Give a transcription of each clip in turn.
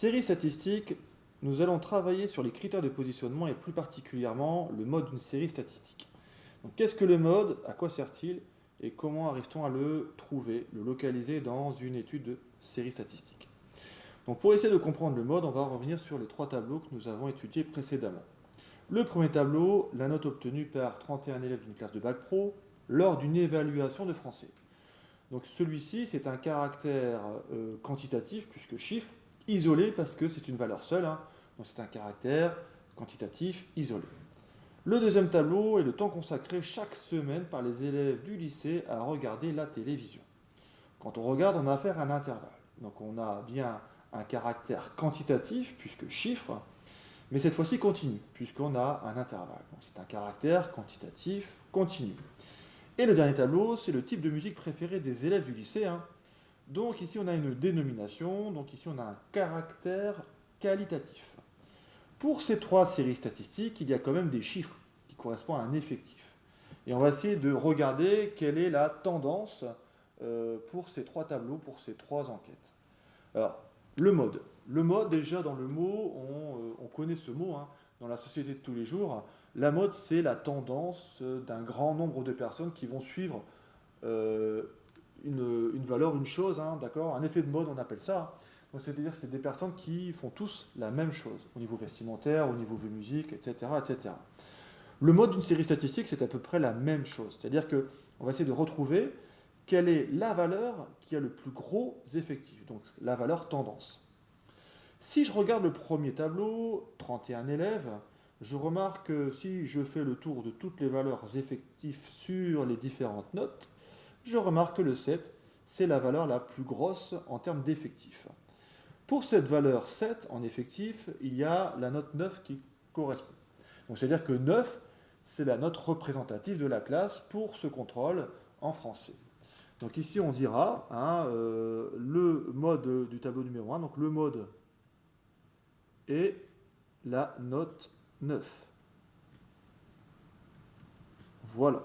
Série statistique, nous allons travailler sur les critères de positionnement et plus particulièrement le mode d'une série statistique. Donc, qu'est-ce que le mode, à quoi sert-il et comment arrive-t-on à le trouver, le localiser dans une étude de série statistique? Donc, pour essayer de comprendre le mode, on va revenir sur les trois tableaux que nous avons étudiés précédemment. Le premier tableau, la note obtenue par 31 élèves d'une classe de bac pro lors d'une évaluation de français. Donc celui-ci, c'est un caractère quantitatif, puisque chiffre, isolé parce que c'est une valeur seule, hein. Donc c'est un caractère quantitatif isolé. Le deuxième tableau est le temps consacré chaque semaine par les élèves du lycée à regarder la télévision. Quand on regarde, on a affaire à un intervalle. Donc on a bien un caractère quantitatif, puisque chiffre, mais cette fois-ci continu, puisqu'on a un intervalle. Donc c'est un caractère quantitatif continu. Et le dernier tableau, c'est le type de musique préféré des élèves du lycée, hein. Donc ici on a une dénomination, donc ici on a un caractère qualitatif. Pour ces trois séries statistiques, il y a quand même des chiffres qui correspondent à un effectif. Et on va essayer de regarder quelle est la tendance pour ces trois tableaux, pour ces trois enquêtes. Alors, le mode. Le mode, déjà dans le mot, on connaît ce mot, hein, dans la société de tous les jours. La mode, c'est la tendance d'un grand nombre de personnes qui vont suivre une valeur, une chose, hein, d'accord. Un effet de mode, on appelle ça. Donc, c'est-à-dire que c'est des personnes qui font tous la même chose, au niveau vestimentaire, au niveau de musique, etc., etc. Le mode d'une série statistique, c'est à peu près la même chose. C'est-à-dire qu'on va essayer de retrouver quelle est la valeur qui a le plus gros effectif, donc la valeur tendance. Si je regarde le premier tableau, 31 élèves, je remarque que si je fais le tour de toutes les valeurs effectives sur les différentes notes, je remarque que le 7, c'est la valeur la plus grosse en termes d'effectifs. Pour cette valeur 7 en effectif, il y a la note 9 qui correspond. Donc c'est-à-dire que 9, c'est la note représentative de la classe pour ce contrôle en français. Donc ici on dira hein, le mode du tableau numéro 1, donc le mode est la note 9. Voilà.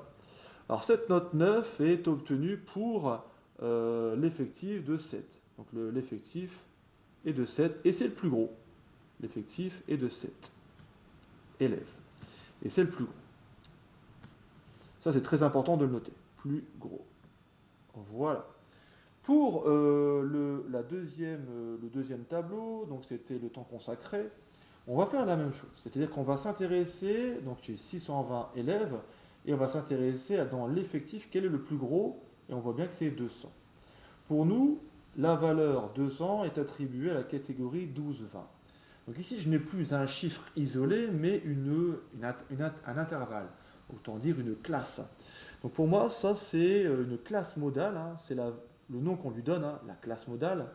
Alors cette note 9 est obtenue pour l'effectif de 7. Donc l'effectif est de 7 et c'est le plus gros. L'effectif est de 7 élèves. Et c'est le plus gros. Ça c'est très important de le noter. Plus gros. Voilà. Pour le deuxième tableau, donc c'était le temps consacré, on va faire la même chose. C'est-à-dire qu'on va s'intéresser, donc j'ai 620 élèves, et on va s'intéresser dans l'effectif, quel est le plus gros, et on voit bien que c'est 200. Pour nous, la valeur 200 est attribuée à la catégorie 12-20. Donc ici, je n'ai plus un chiffre isolé, mais un intervalle, autant dire une classe. Donc pour moi, ça c'est une classe modale, hein, c'est le nom qu'on lui donne, hein, la classe modale.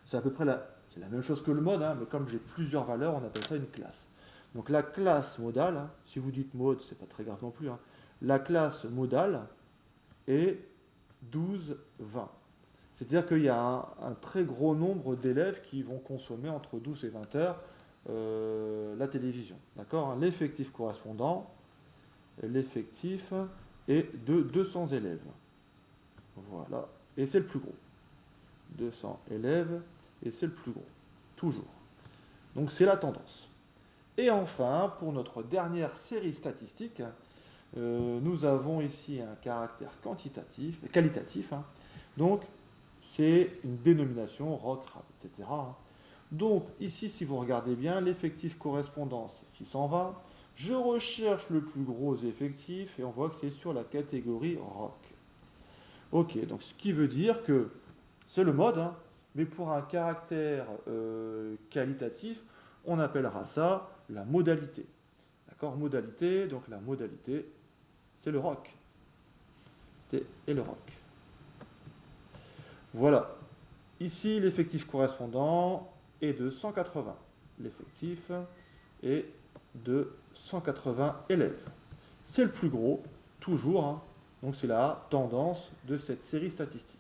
C'est à peu près c'est la même chose que le mode, hein, mais comme j'ai plusieurs valeurs, on appelle ça une classe. Donc la classe modale, hein, si vous dites mode, c'est pas très grave non plus, hein, la classe modale est 12-20. C'est-à-dire qu'il y a un très gros nombre d'élèves qui vont consommer entre 12 et 20 heures la télévision. D'accord, hein. L'effectif correspondant, l'effectif est de 200 élèves. Voilà. Et c'est le plus gros. 200 élèves et c'est le plus gros. Toujours. Donc c'est la tendance. Et enfin, pour notre dernière série statistique, nous avons ici un caractère qualitatif, hein. Donc c'est une dénomination, rock, rap, etc., hein. Donc ici, si vous regardez bien, l'effectif correspondant c'est 620. Je recherche le plus gros effectif et on voit que c'est sur la catégorie rock. Ok, donc ce qui veut dire que c'est le mode, hein, mais pour un caractère qualitatif, on appellera ça la modalité. D'accord, modalité, donc la modalité, c'est le rock. Et le rock. Voilà. Ici, l'effectif correspondant est de 180. L'effectif est de 180 élèves. C'est le plus gros, toujours, hein. Donc c'est la tendance de cette série statistique.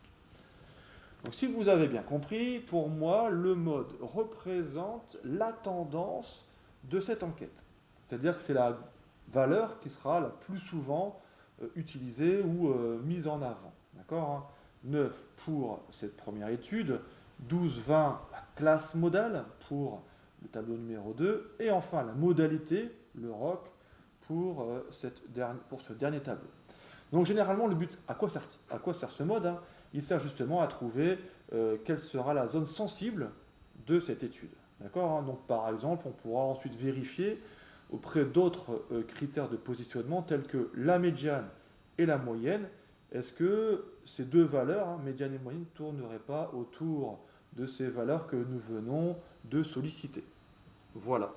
Donc si vous avez bien compris, pour moi, le mode représente la tendance de cette enquête. C'est-à-dire que c'est la valeur qui sera la plus souvent utilisée ou mise en avant. D'accord, hein. 9 pour cette première étude, 12, 20 classe modale pour le tableau numéro 2, et enfin la modalité, le ROC, pour ce dernier tableau. Donc généralement, le but, à quoi sert ce mode, hein? Il sert justement à trouver quelle sera la zone sensible de cette étude. D'accord, hein? Donc par exemple, on pourra ensuite vérifier auprès d'autres critères de positionnement tels que la médiane et la moyenne, est-ce que ces deux valeurs, hein, médiane et moyenne, ne tourneraient pas autour de ces valeurs que nous venons de solliciter. Voilà.